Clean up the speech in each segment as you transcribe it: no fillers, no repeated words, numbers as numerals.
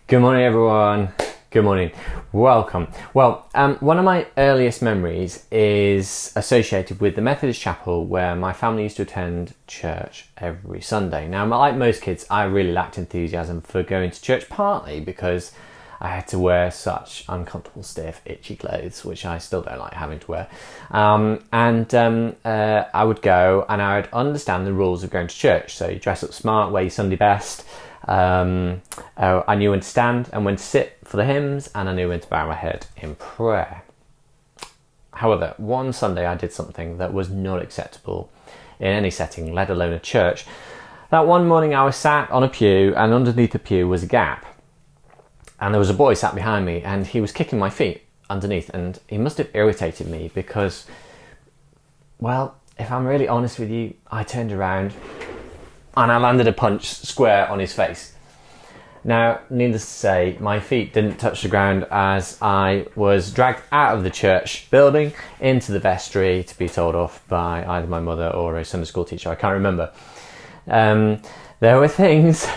Good morning, everyone. Good morning. Welcome. Well, one of my earliest memories is associated with the Methodist chapel where my family used to attend church every Sunday. Now, like most kids, I really lacked enthusiasm for going to church, partly because I had to wear such uncomfortable, stiff, itchy clothes, which I still don't like having to wear. I would go and I would understand the rules of going to church. So you dress up smart, wear your Sunday best. I knew when to stand and when to sit for the hymns, and I knew when to bow my head in prayer. However, one Sunday I did something that was not acceptable in any setting, let alone a church. That one morning I was sat on a pew, and underneath the pew was a gap. And there was a boy sat behind me, and he was kicking my feet underneath, and he must have irritated me because, well, if I'm really honest with you, I turned around and I landed a punch square on his face. Now, needless to say, my feet didn't touch the ground as I was dragged out of the church building into the vestry to be told off by either my mother or a Sunday school teacher. I can't remember. There were things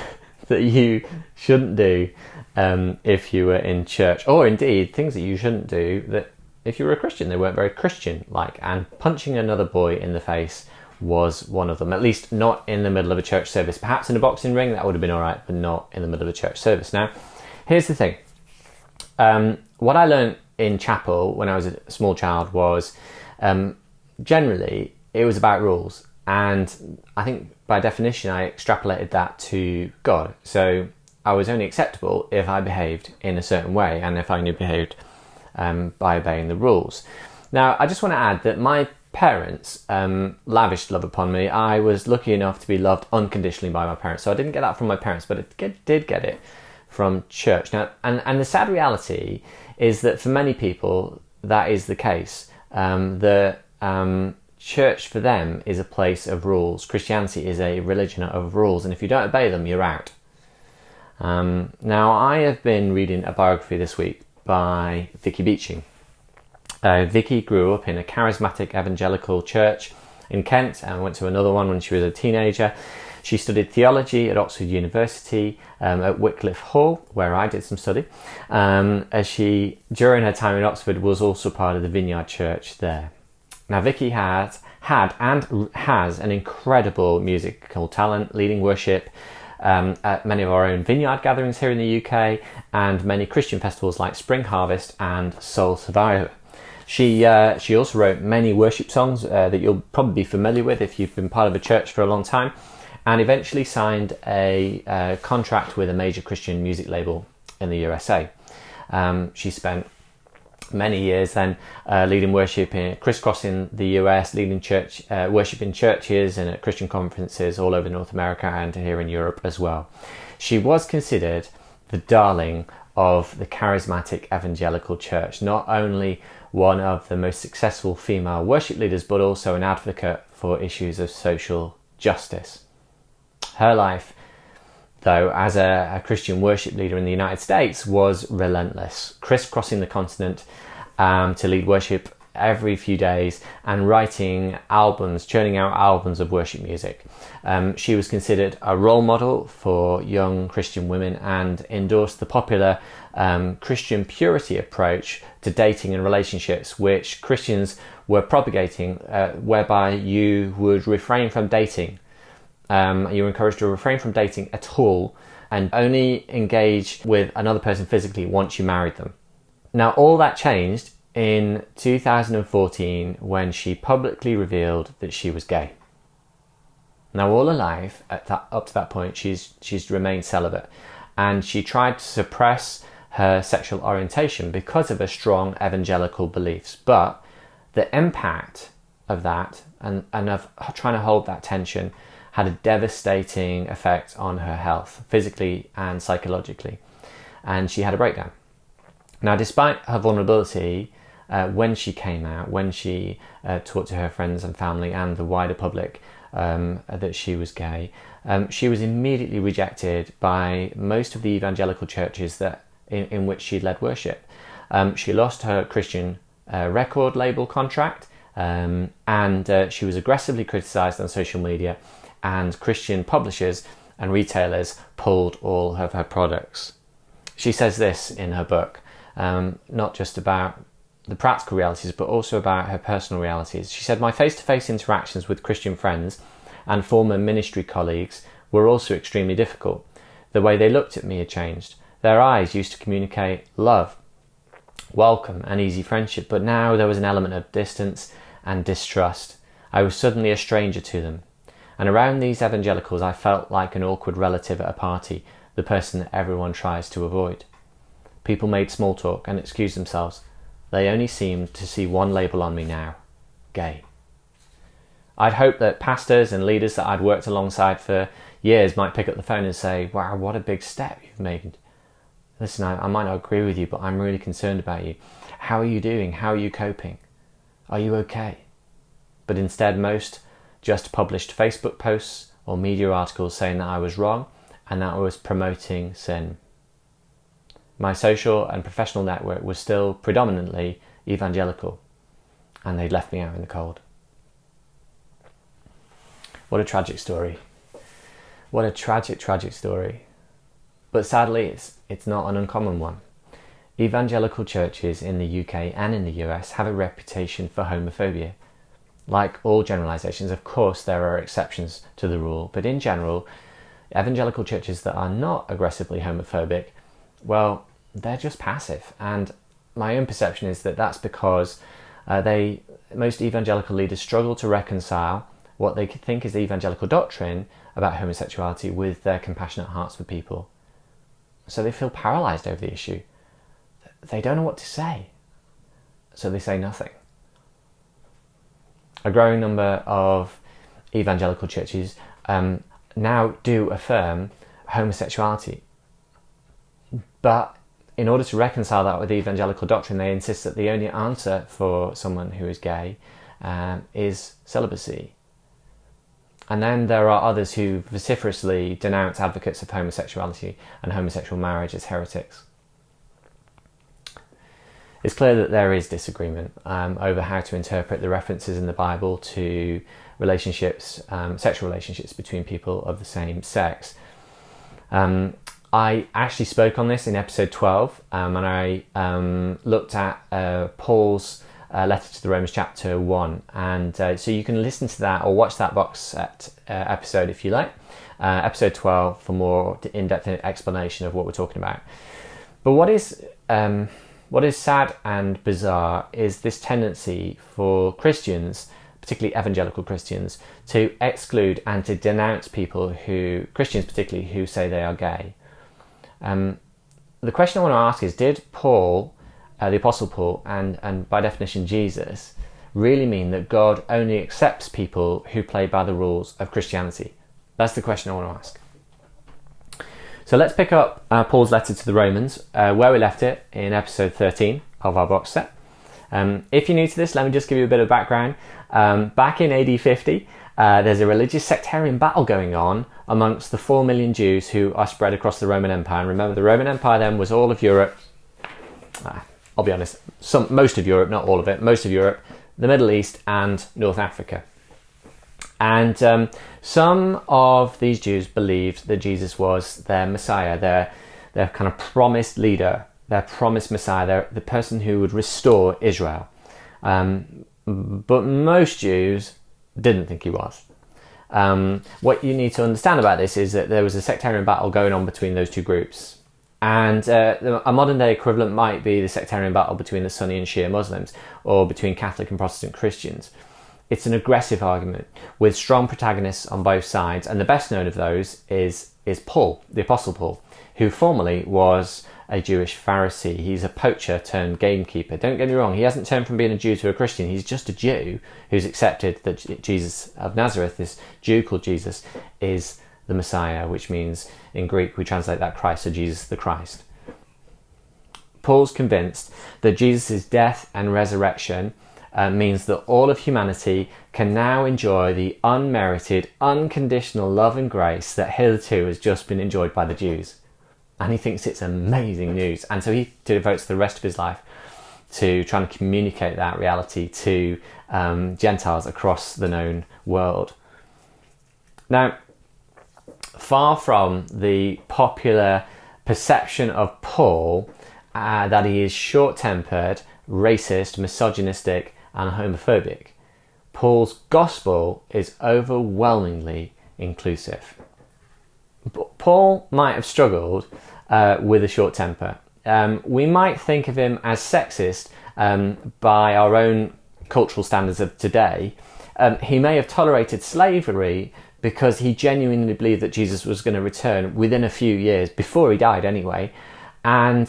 that you shouldn't do if you were in church, or indeed things that you shouldn't do that if you were a Christian, they weren't very Christian-like, and punching another boy in the face was one of them, at least not in the middle of a church service. Perhaps in a boxing ring, that would have been all right, but not in the middle of a church service. Now, here's the thing. What I learned in chapel when I was a small child was generally it was about rules. And I think by definition, I extrapolated that to God. So I was only acceptable if I behaved in a certain way and if I only behaved by obeying the rules. Now, I just want to add that my parents lavished love upon me. I was lucky enough to be loved unconditionally by my parents. So I didn't get that from my parents, but I did get it from church. Now, and the sad reality is that for many people, that is the case. The church for them is a place of rules. Christianity is a religion of rules. And if you don't obey them, you're out. Now, I have been reading a biography this week by Vicky Beeching. Vicky grew up in a charismatic evangelical church in Kent and went to another one when she was a teenager. She studied theology at Oxford University at Wycliffe Hall, where I did some study, as she, during her time in Oxford, was also part of the Vineyard Church there. Now, Vicky had and has an incredible musical talent, leading worship at many of our own Vineyard gatherings here in the UK and many Christian festivals like Spring Harvest and Soul Survivor. She also wrote many worship songs that you'll probably be familiar with if you've been part of a church for a long time, and eventually signed a contract with a major Christian music label in the USA. She spent many years then leading worship, crisscrossing the US, leading church worship in churches and at Christian conferences all over North America and here in Europe as well. She was considered the darling of the charismatic evangelical church, not only one of the most successful female worship leaders, but also an advocate for issues of social justice. Her life, though, as a Christian worship leader in the United States was relentless, crisscrossing the continent to lead worship every few days and writing albums, churning out albums of worship music. She was considered a role model for young Christian women and endorsed the popular Christian purity approach to dating and relationships, which Christians were propagating, whereby you would refrain from dating. You were encouraged to refrain from dating at all and only engage with another person physically once you married them. Now, all that changed in 2014 when she publicly revealed that she was gay. Now, all her life, up to that point, she's remained celibate, and she tried to suppress her sexual orientation because of her strong evangelical beliefs. But the impact of that and of trying to hold that tension had a devastating effect on her health, physically and psychologically, and she had a breakdown. Now, despite her vulnerability, when she came out, when she talked to her friends and family and the wider public that she was gay, she was immediately rejected by most of the evangelical churches that in which she led worship. She lost her Christian record label contract, and she was aggressively criticised on social media, and Christian publishers and retailers pulled all of her products. She says this in her book, not just about the practical realities, but also about her personal realities. She said, "My face-to-face interactions with Christian friends and former ministry colleagues were also extremely difficult. The way they looked at me had changed. Their eyes used to communicate love, welcome and easy friendship, but now there was an element of distance and distrust. I was suddenly a stranger to them. And around these evangelicals, I felt like an awkward relative at a party, the person that everyone tries to avoid. People made small talk and excused themselves. They only seemed to see one label on me now: gay. I'd hoped that pastors and leaders that I'd worked alongside for years might pick up the phone and say, 'Wow, what a big step you've made. Listen, I might not agree with you, but I'm really concerned about you. How are you doing? How are you coping? Are you okay?' But instead, most just published Facebook posts or media articles saying that I was wrong and that I was promoting sin. My social and professional network was still predominantly evangelical, and they'd left me out in the cold." What a tragic story. What a tragic, tragic story. But sadly, it's not an uncommon one. Evangelical churches in the UK and in the US have a reputation for homophobia. Like all generalisations, of course, there are exceptions to the rule, but in general, evangelical churches that are not aggressively homophobic, well, they're just passive. And my own perception is that that's because most evangelical leaders struggle to reconcile what they think is the evangelical doctrine about homosexuality with their compassionate hearts for people. So they feel paralysed over the issue. They don't know what to say, so they say nothing. A growing number of evangelical churches now do affirm homosexuality, but in order to reconcile that with evangelical doctrine, they insist that the only answer for someone who is gay is celibacy. And then there are others who vociferously denounce advocates of homosexuality and homosexual marriage as heretics. It's clear that there is disagreement over how to interpret the references in the Bible to relationships, sexual relationships between people of the same sex. I actually spoke on this in episode 12, and I looked at Paul's letter to the Romans chapter 1, and so you can listen to that or watch that box set episode if you like, episode 12 for more in-depth explanation of what we're talking about. But what is sad and bizarre is this tendency for Christians, particularly evangelical Christians, to exclude and to denounce Christians particularly, who say they are gay. The question I want to ask is, did Paul, the Apostle Paul, and by definition Jesus, really mean that God only accepts people who play by the rules of Christianity? That's the question I want to ask. So let's pick up Paul's letter to the Romans, where we left it in episode 13 of our box set. If you're new to this, let me just give you a bit of background. Back in AD 50, there's a religious sectarian battle going on amongst the 4 million Jews who are spread across the Roman Empire. And remember, the Roman Empire then was all of Europe. I'll be honest, most of Europe, not all of it, most of Europe, the Middle East and North Africa. And some of these Jews believed that Jesus was their Messiah, their kind of promised leader, their promised Messiah, the person who would restore Israel. But most Jews didn't think he was. What you need to understand about this is that there was a sectarian battle going on between those two groups. And a modern day equivalent might be the sectarian battle between the Sunni and Shia Muslims, or between Catholic and Protestant Christians. It's an aggressive argument with strong protagonists on both sides, and the best known of those is Paul, the Apostle Paul, who formerly was a Jewish Pharisee. He's a poacher turned gamekeeper. Don't get me wrong, he hasn't turned from being a Jew to a Christian. He's just a Jew who's accepted that Jesus of Nazareth, this Jew called Jesus, is the Messiah, which means in Greek we translate that Christ, so Jesus the Christ. Paul's convinced that Jesus' death and resurrection means that all of humanity can now enjoy the unmerited, unconditional love and grace that hitherto has just been enjoyed by the Jews. And he thinks it's amazing news. And so he devotes the rest of his life to trying to communicate that reality to Gentiles across the known world. Now, far from the popular perception of Paul that he is short-tempered, racist, misogynistic, and homophobic. Paul's gospel is overwhelmingly inclusive. Paul might have struggled with a short temper. We might think of him as sexist by our own cultural standards of today. He may have tolerated slavery because he genuinely believed that Jesus was going to return within a few years, before he died anyway. And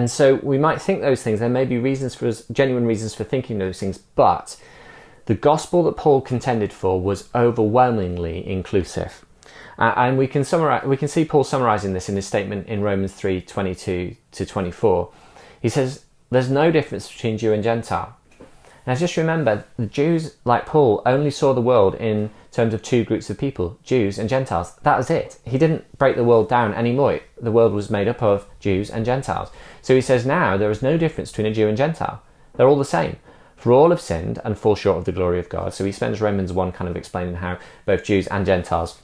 so we might think those things. There may be reasons for us, genuine reasons for thinking those things, but the gospel that Paul contended for was overwhelmingly inclusive. And we can see Paul summarising this in his statement in Romans 3:22-24. He says, there's no difference between Jew and Gentile. Now just remember, the Jews, like Paul, only saw the world in terms of two groups of people, Jews and Gentiles. That was it. He didn't break the world down anymore. The world was made up of Jews and Gentiles. So he says now there is no difference between a Jew and Gentile. They're all the same. For all have sinned and fall short of the glory of God. So he spends Romans 1 kind of explaining how both Jews and Gentiles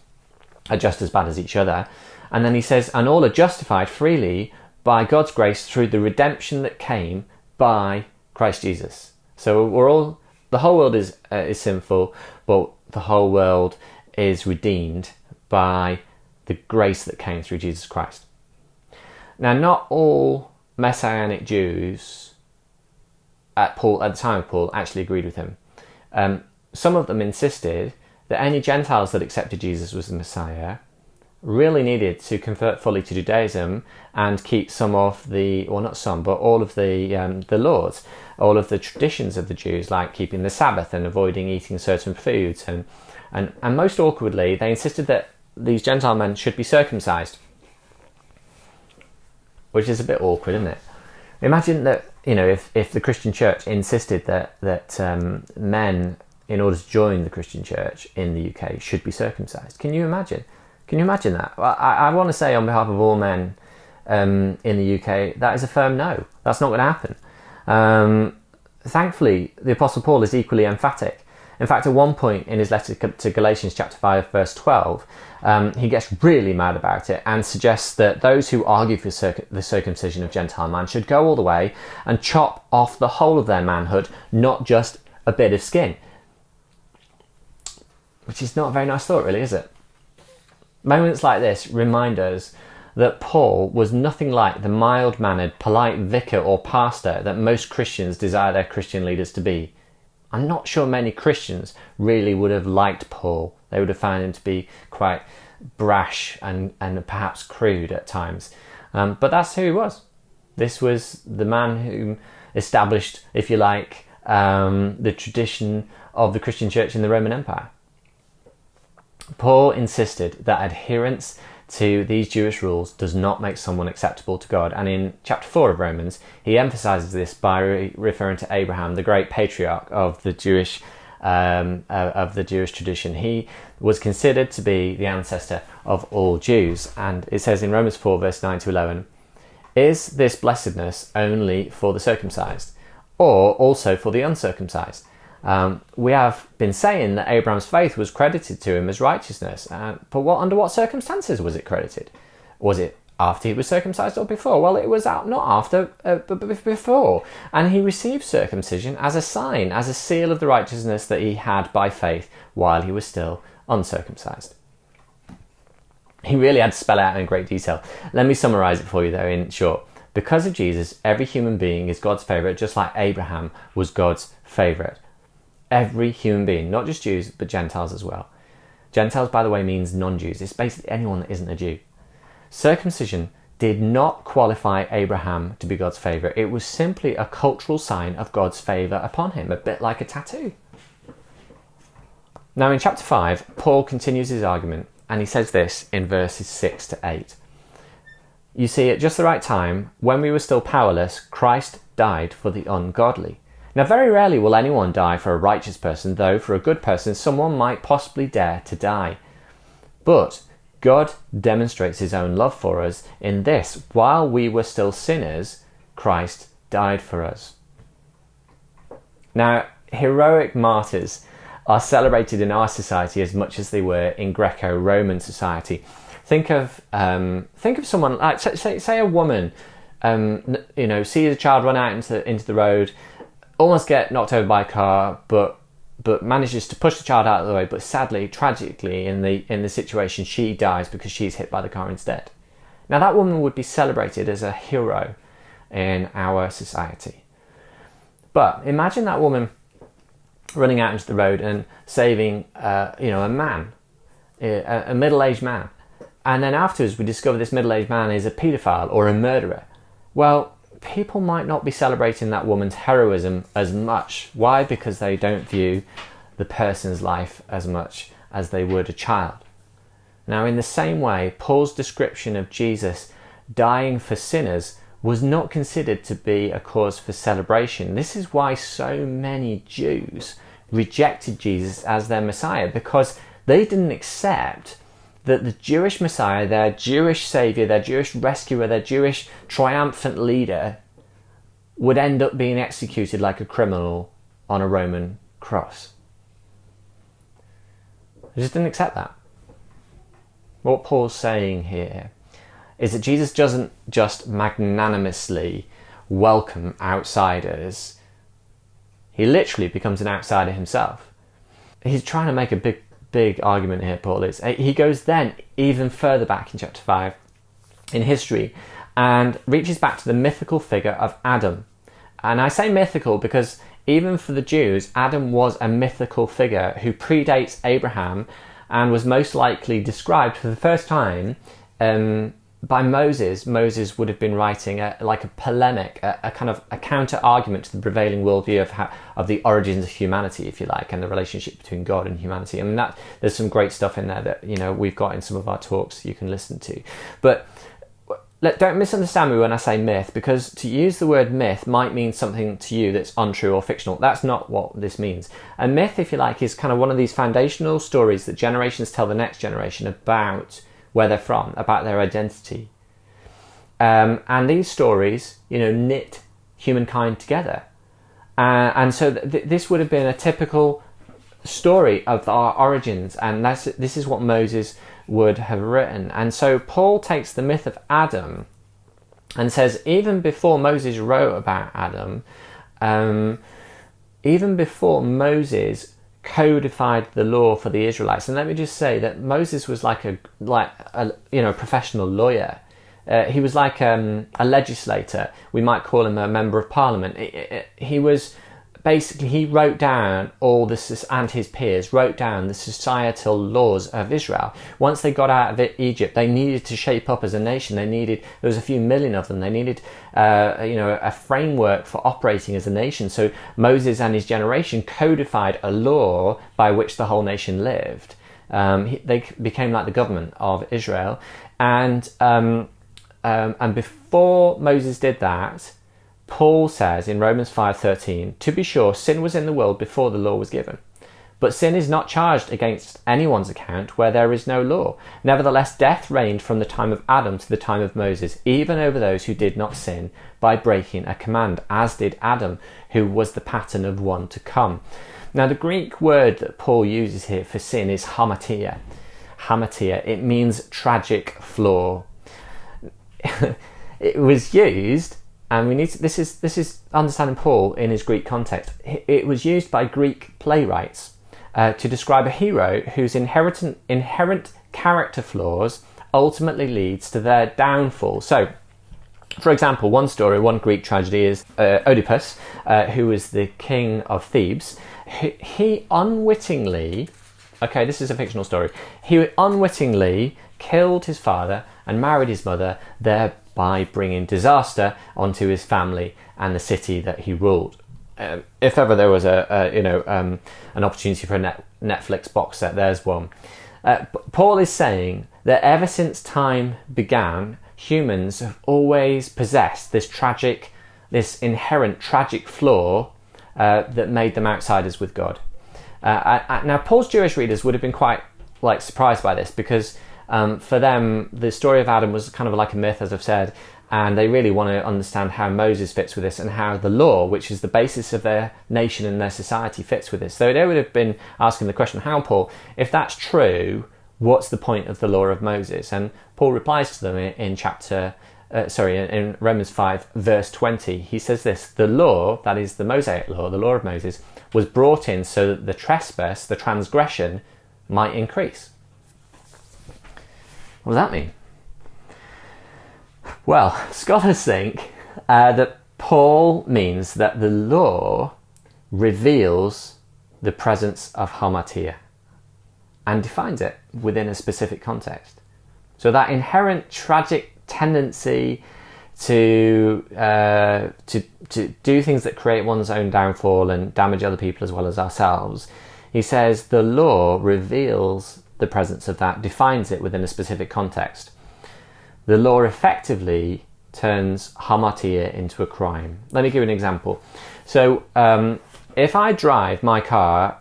are just as bad as each other. And then he says, and all are justified freely by God's grace through the redemption that came by Christ Jesus. So the whole world is sinful, but the whole world is redeemed by the grace that came through Jesus Christ. Now, not all Messianic Jews at the time of Paul actually agreed with him. Some of them insisted that any Gentiles that accepted Jesus was the Messiah really needed to convert fully to Judaism and keep some of the, or not some, but all of the laws, all of the traditions of the Jews, like keeping the Sabbath and avoiding eating certain foods. And most awkwardly, they insisted that these Gentile men should be circumcised, which is a bit awkward, isn't it? Imagine that, if the Christian church insisted that men, in order to join the Christian church in the UK, should be circumcised. Can you imagine? Can you imagine that? Well, I want to say on behalf of all men in the UK, that is a firm no. That's not going to happen. Thankfully, the Apostle Paul is equally emphatic. In fact, at one point in his letter to Galatians chapter 5, verse 12, he gets really mad about it and suggests that those who argue for the circumcision of Gentile man should go all the way and chop off the whole of their manhood, not just a bit of skin. Which is not a very nice thought, really, is it? Moments like this remind us that Paul was nothing like the mild-mannered, polite vicar or pastor that most Christians desire their Christian leaders to be. I'm not sure many Christians really would have liked Paul. They would have found him to be quite brash and perhaps crude at times. But that's who he was. This was the man who established, if you like, the tradition of the Christian church in the Roman Empire. Paul insisted that adherence to these Jewish rules does not make someone acceptable to God. And in chapter 4 of Romans, he emphasizes this by referring to Abraham, the great patriarch of the Jewish tradition. He was considered to be the ancestor of all Jews. And it says in Romans 4, verse 9-11, is this blessedness only for the circumcised, or also for the uncircumcised? We have been saying that Abraham's faith was credited to him as righteousness, but under what circumstances was it credited? Was it after he was circumcised or before? Well, it was not after, but before. And he received circumcision as a sign, as a seal of the righteousness that he had by faith while he was still uncircumcised. He really had to spell it out in great detail. Let me summarise it for you, though, in short. Because of Jesus, every human being is God's favourite, just like Abraham was God's favourite. Every human being, not just Jews, but Gentiles as well. Gentiles, by the way, means non-Jews. It's basically anyone that isn't a Jew. Circumcision did not qualify Abraham to be God's favourite. It was simply a cultural sign of God's favour upon him, a bit like a tattoo. Now in chapter 5, Paul continues his argument, and he says this in verses 6-8. You see, at just the right time, when we were still powerless, Christ died for the ungodly. Now, very rarely will anyone die for a righteous person, though for a good person, someone might possibly dare to die. But God demonstrates his own love for us in this: while we were still sinners, Christ died for us. Now, heroic martyrs are celebrated in our society as much as they were in Greco-Roman society. Think of someone like say a woman, sees a child run out into the road, almost get knocked over by a car, but manages to push the child out of the way. But sadly, tragically, in the situation, she dies because she's hit by the car instead. Now that woman would be celebrated as a hero in our society. But imagine that woman running out into the road and saving, a man, a middle-aged man. And then afterwards we discover this middle-aged man is a paedophile or a murderer. Well, people might not be celebrating that woman's heroism as much. Why? Because they don't view the person's life as much as they would a child. Now, in the same way, Paul's description of Jesus dying for sinners was not considered to be a cause for celebration. This is why so many Jews rejected Jesus as their Messiah, because they didn't accept that the Jewish Messiah, their Jewish Saviour, their Jewish rescuer, their Jewish triumphant leader, would end up being executed like a criminal on a Roman cross. They just didn't accept that. What Paul's saying here is that Jesus doesn't just magnanimously welcome outsiders. He literally becomes an outsider himself. He's trying to make a big argument here, Paul is. He goes then even further back in chapter 5 in history and reaches back to the mythical figure of Adam. And I say mythical because even for the Jews, Adam was a mythical figure who predates Abraham and was most likely described for the first time by Moses. Moses would have been writing a polemic, a kind of a counter argument to the prevailing worldview of the origins of humanity, if you like, and the relationship between God and humanity. I mean, there's some great stuff in there that we've got in some of our talks you can listen to. But don't misunderstand me when I say myth, because to use the word myth might mean something to you that's untrue or fictional. That's not what this means. A myth, if you like, is kind of one of these foundational stories that generations tell the next generation about where they're from, about their identity. And these stories, knit humankind together. And so this would have been a typical story of our origins, and this is what Moses would have written. And so Paul takes the myth of Adam and says, even before Moses wrote about Adam, even before Moses codified the law for the Israelites, and let me just say that Moses was like a professional lawyer. He was like a legislator. We might call him a member of parliament. He was basically, he wrote down and his peers wrote down the societal laws of Israel. Once they got out of Egypt, they needed to shape up as a nation. There was a few million of them. They needed, a framework for operating as a nation. So Moses and his generation codified a law by which the whole nation lived. They became like the government of Israel. And before Moses did that, Paul says in Romans 5:13, to be sure, sin was in the world before the law was given. But sin is not charged against anyone's account where there is no law. Nevertheless, death reigned from the time of Adam to the time of Moses, even over those who did not sin by breaking a command, as did Adam, who was the pattern of one to come. Now, the Greek word that Paul uses here for sin is hamartia. Hamartia, it means tragic flaw. It was used, and this is understanding Paul in his Greek context. It was used by Greek playwrights to describe a hero whose inherent character flaws ultimately leads to their downfall. So, for example, one Greek tragedy is Oedipus, who was the king of Thebes. He unwittingly, this is a fictional story, he unwittingly killed his father and married his mother, thereby bringing disaster onto his family and the city that he ruled. If ever there was an opportunity for a Netflix box set, there's one. Paul is saying that ever since time began, humans have always possessed this inherent tragic flaw that made them outsiders with God. Now, Paul's Jewish readers would have been quite surprised by this, because for them, the story of Adam was kind of like a myth, as I've said, And they really want to understand how Moses fits with this and how the law, which is the basis of their nation and their society, fits with this. So they would have been asking the question, how, Paul, if that's true, what's the point of the law of Moses? And Paul replies to them in Romans 5, verse 20. He says this: the law, that is the Mosaic law, the law of Moses, was brought in so that the trespass, the transgression, might increase. What does that mean? Well, scholars think that Paul means that the law reveals the presence of hamartia and defines it within a specific context. So that inherent tragic tendency to do things that create one's own downfall and damage other people as well as ourselves, he says the law reveals the presence of that, defines it within a specific context. The law effectively turns hamartia into a crime. Let me give you an example. So if I drive my car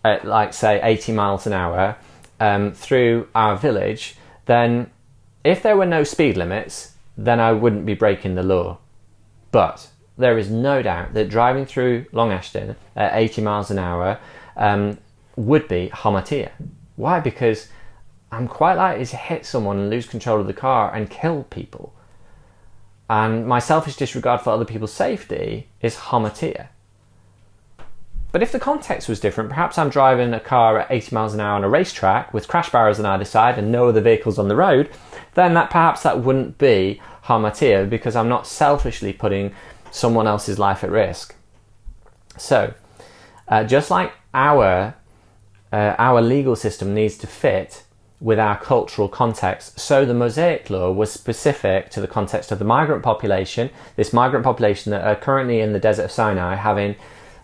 at, like, say, 80 miles an hour through our village, then if there were no speed limits, then I wouldn't be breaking the law. But there is no doubt that driving through Long Ashton at 80 miles an hour would be hamartia. Why? Because I'm quite likely to hit someone and lose control of the car and kill people. And my selfish disregard for other people's safety is hamartia. But if the context was different, perhaps I'm driving a car at 80 miles an hour on a racetrack with crash barriers on either side and no other vehicles on the road, then perhaps that wouldn't be hamartia, because I'm not selfishly putting someone else's life at risk. So, just like our legal system needs to fit with our cultural context, so the Mosaic law was specific to the context of the migrant population, this migrant population that are currently in the desert of Sinai, having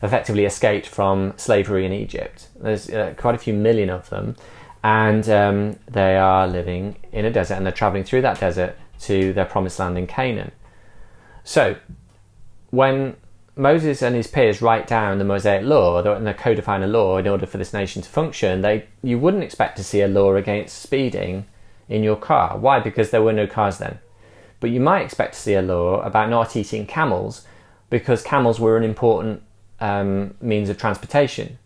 effectively escaped from slavery in Egypt. There's quite a few million of them, and they are living in a desert, and they're travelling through that desert to their promised land in Canaan. So when Moses and his peers write down the Mosaic law and they codify a law in order for this nation to function, you wouldn't expect to see a law against speeding in your car. Why? Because there were no cars then. But you might expect to see a law about not eating camels, because camels were an important means of transportation.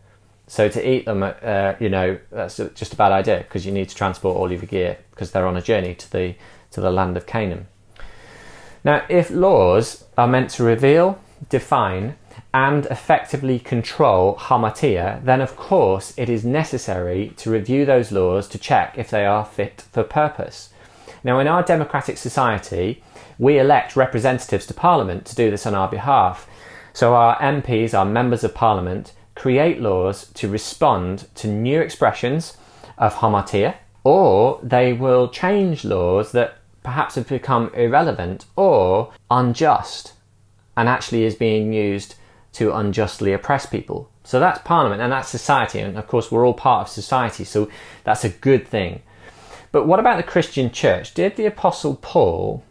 So to eat them, that's just a bad idea, because you need to transport all of your gear, because they're on a journey to the land of Canaan. Now, if laws are meant to reveal, define and effectively control hamartia, then of course it is necessary to review those laws to check if they are fit for purpose. Now, in our democratic society, we elect representatives to Parliament to do this on our behalf. So our MPs, our members of Parliament, create laws to respond to new expressions of hamartia, or they will change laws that perhaps have become irrelevant or unjust, and actually is being used to unjustly oppress people. So that's Parliament and that's society, and of course we're all part of society, so that's a good thing. But what about the Christian church? Did the Apostle Paul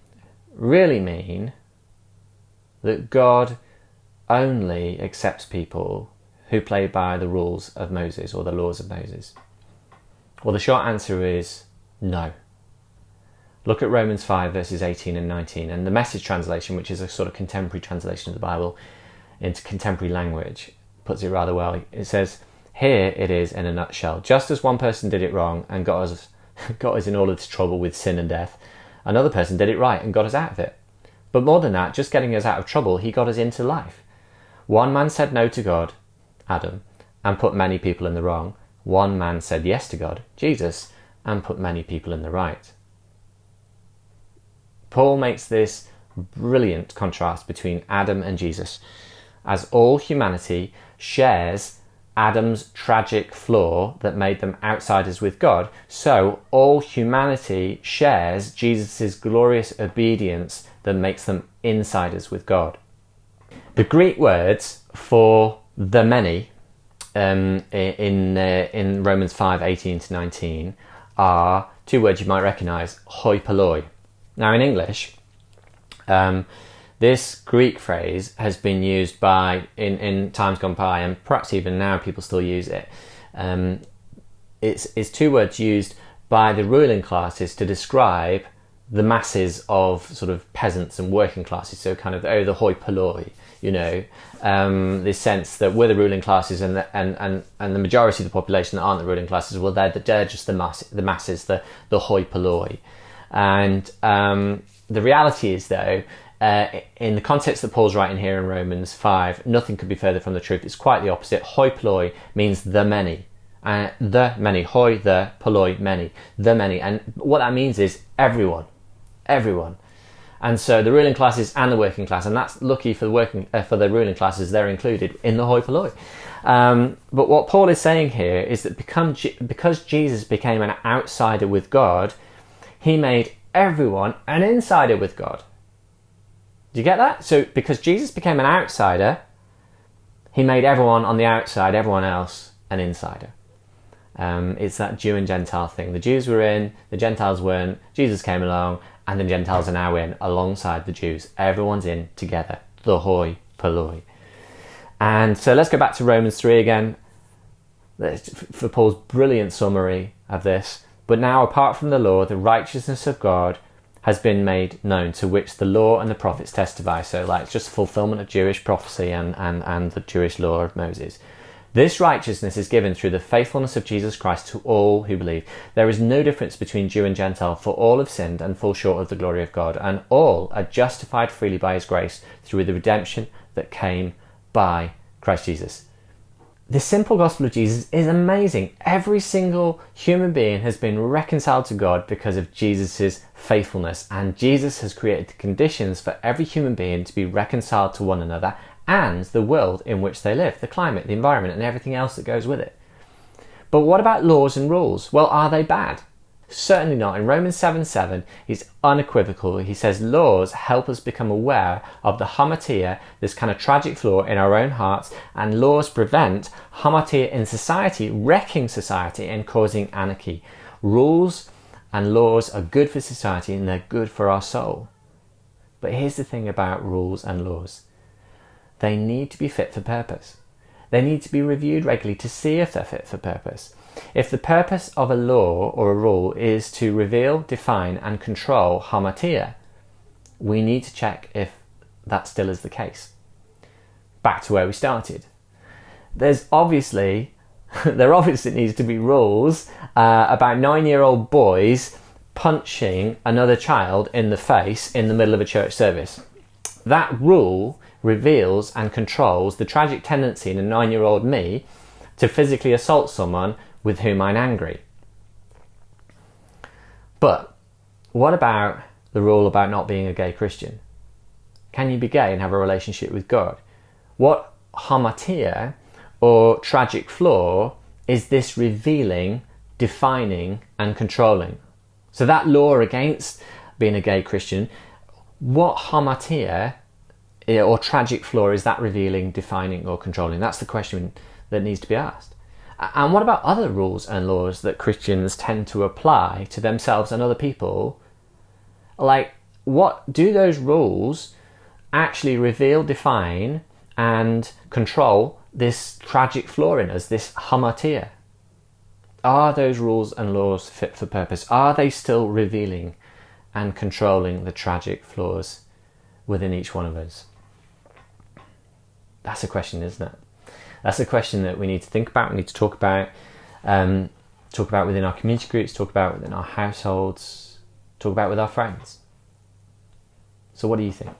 really mean that God only accepts people who play by the rules of Moses or the laws of Moses? Well, the short answer is no. Look at Romans 5 verses 18 and 19, and the Message translation, which is a sort of contemporary translation of the Bible into contemporary language, puts it rather well. It says, here it is in a nutshell: just as one person did it wrong and got us in all of this trouble with sin and death, another person did it right and got us out of it. But more than that, just getting us out of trouble, he got us into life. One man said no to God, Adam, and put many people in the wrong. One man said yes to God, Jesus, and put many people in the right. Paul makes this brilliant contrast between Adam and Jesus, as all humanity shares Adam's tragic flaw that made them outsiders with God, so all humanity shares Jesus' glorious obedience that makes them insiders with God. The Greek words for the many in Romans 5, 18 to 19 are two words you might recognise: hoi polloi. Now in English, this Greek phrase has been used in times gone by, and perhaps even now people still use it. It's two words used by the ruling classes to describe the masses of sort of peasants and working classes, so kind of the hoi polloi, this sense that we're the ruling classes, and the majority of the population that aren't the ruling classes, well, they're just the masses, the hoi polloi. And the reality is, though, in the context that Paul's writing here in Romans 5, nothing could be further from the truth. It's quite the opposite. Hoi polloi means the many. The many. Hoi, the, polloi, many. The many. And what that means is everyone. And so the ruling classes and the working class, and that's lucky for the ruling classes, they're included in the hoi polloi. But what Paul is saying here is that because Jesus became an outsider with God, he made everyone an insider with God. Do you get that? So because Jesus became an outsider, he made everyone on the outside, everyone else, an insider. It's that Jew and Gentile thing. The Jews were in, the Gentiles weren't. Jesus came along, and the Gentiles are now in alongside the Jews. Everyone's in together. The hoi polloi. And so let's go back to Romans 3 again for Paul's brilliant summary of this. But now, apart from the law, the righteousness of God has been made known, to which the law and the prophets testify. So it's just a fulfillment of Jewish prophecy and the Jewish law of Moses. This righteousness is given through the faithfulness of Jesus Christ to all who believe. There is no difference between Jew and Gentile, for all have sinned and fall short of the glory of God, and all are justified freely by his grace through the redemption that came by Christ Jesus. The simple gospel of Jesus is amazing. Every single human being has been reconciled to God because of Jesus' faithfulness, and Jesus has created the conditions for every human being to be reconciled to one another and the world in which they live, the climate, the environment, and everything else that goes with it. But what about laws and rules? Well, are they bad? Certainly not. In Romans 7:7, he's unequivocal. He says laws help us become aware of the hamartia, this kind of tragic flaw in our own hearts, and laws prevent hamartia in society, wrecking society and causing anarchy. Rules and laws are good for society, and they're good for our soul. But here's the thing about rules and laws. They need to be fit for purpose. They need to be reviewed regularly to see if they're fit for purpose. If the purpose of a law or a rule is to reveal, define and control hamartia, we need to check if that still is the case. Back to where we started. There obviously needs to be rules about 9-year-old boys punching another child in the face in the middle of a church service. That rule reveals and controls the tragic tendency in a 9-year-old me to physically assault someone with whom I'm angry. But what about the rule about not being a gay Christian? Can you be gay and have a relationship with God? What hamartia or tragic flaw is this revealing, defining and controlling? So that law against being a gay Christian, what hamartia or tragic flaw is that revealing, defining or controlling? That's the question that needs to be asked. And what about other rules and laws that Christians tend to apply to themselves and other people? Like, what do those rules actually reveal, define and control this tragic flaw in us, this hamartia? Are those rules and laws fit for purpose? Are they still revealing and controlling the tragic flaws within each one of us? That's a question, isn't it? That's a question that we need to think about, we need to talk about within our community groups, talk about within our households, talk about with our friends. So what do you think?